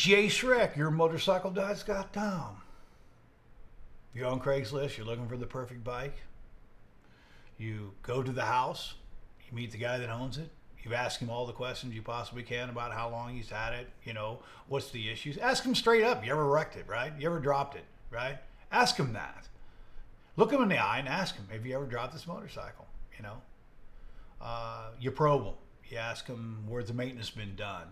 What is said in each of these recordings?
Jay Shrek, your motorcycledice.com. You're on Craigslist, you're looking for the perfect bike. You go to the house, you meet the guy that owns it. You ask him all the questions you possibly can about how long he's had it, you know, what's the issues. Ask him straight up, you ever wrecked it, right? You ever dropped it, right? Ask him that. Look him in the eye and ask him, have you ever dropped this motorcycle, you know? You probe him. You ask him, where's the maintenance been done?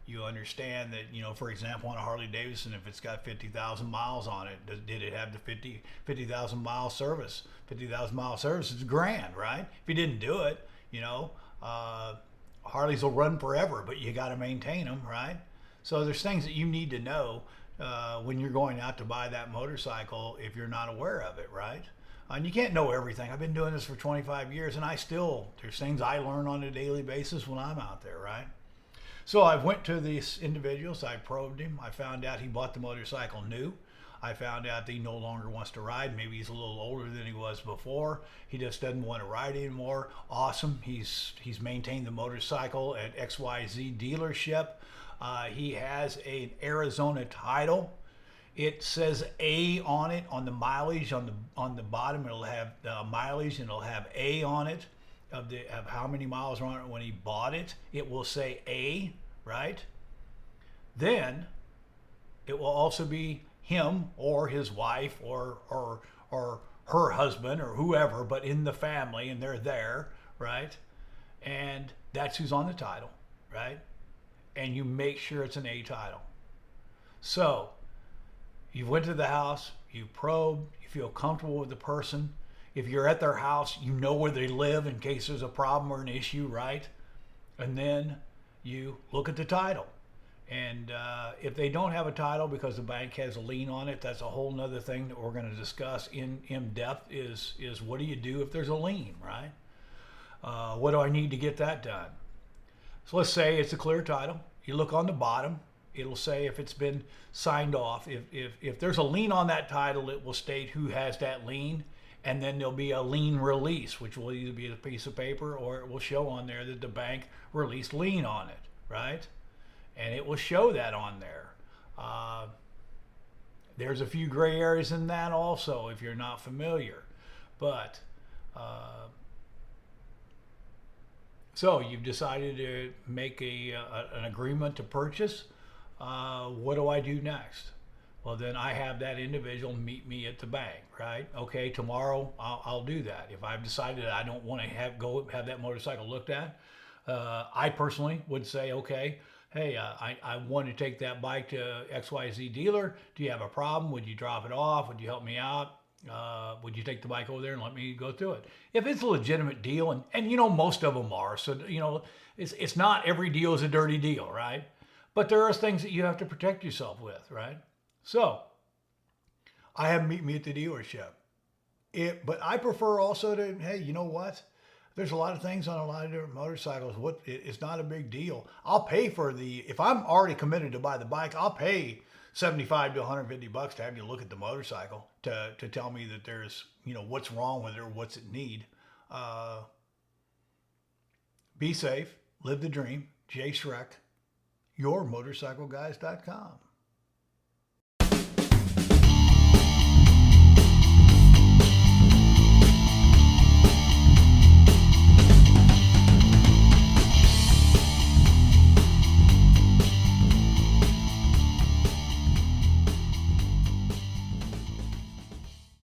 You understand that, you know, for example, on a Harley-Davidson, if it's got 50,000 miles on it, did it have the 50,000 mile service? 50,000 mile service is $1,000, right? If you didn't do it, you know, Harleys will run forever, but you got to maintain them, right? So there's things that you need to know when you're going out to buy that motorcycle if you're not aware of it, right? And you can't know everything. I've been doing this for 25 years, and there's things I learn on a daily basis when I'm out there, right? So I went to these individuals, I probed him, I found out he bought the motorcycle new. I found out that he no longer wants to ride. Maybe he's a little older than he was before. He just doesn't want to ride anymore. Awesome. He's maintained the motorcycle at XYZ dealership. He has an Arizona title. It says A on it, on the mileage, on the bottom. It'll have mileage, and it'll have A on it of how many miles are on it when he bought it. It will say A, right? Then it will also be him or his wife or her husband or whoever, but in the family, and they're there, right? And that's who's on the title, right? And you make sure it's an A title. So you went to the house, you probe, you feel comfortable with the person. If you're at their house, you know where they live in case there's a problem or an issue, right? And then you look at the title. And if they don't have a title because the bank has a lien on it, that's a whole nother thing that we're going to discuss in depth is what do you do if there's a lien, right? What do I need to get that done? So let's say it's a clear title. You look on the bottom. It'll say if it's been signed off. If there's a lien on that title, it will state who has that lien. And then there'll be a lien release, which will either be a piece of paper or it will show on there that the bank released lien on it, right? And it will show that on there. There's a few gray areas in that also if you're not familiar. But, so you've decided to make an agreement to purchase. What do I do next? Well, then I have that individual meet me at the bank, right? Okay, tomorrow I'll do that. If I've decided I don't want to have that motorcycle looked at, I personally would say, okay, hey, I want to take that bike to XYZ dealer. Do you have a problem? Would you drop it off? Would you help me out? Would you take the bike over there and let me go through it? If it's a legitimate deal, and you know, most of them are, so you know, it's not every deal is a dirty deal, right? But there are things that you have to protect yourself with, right? So I have meet me at the dealership. But I prefer also to, hey, you know what? There's a lot of things on a lot of different motorcycles. It's not a big deal. I'll pay if I'm already committed to buy the bike, I'll pay $75 to $150 to have you look at the motorcycle to tell me that there's, you know, what's wrong with it or what's it need. Be safe, live the dream. Jay Shrek, yourmotorcycleguys.com.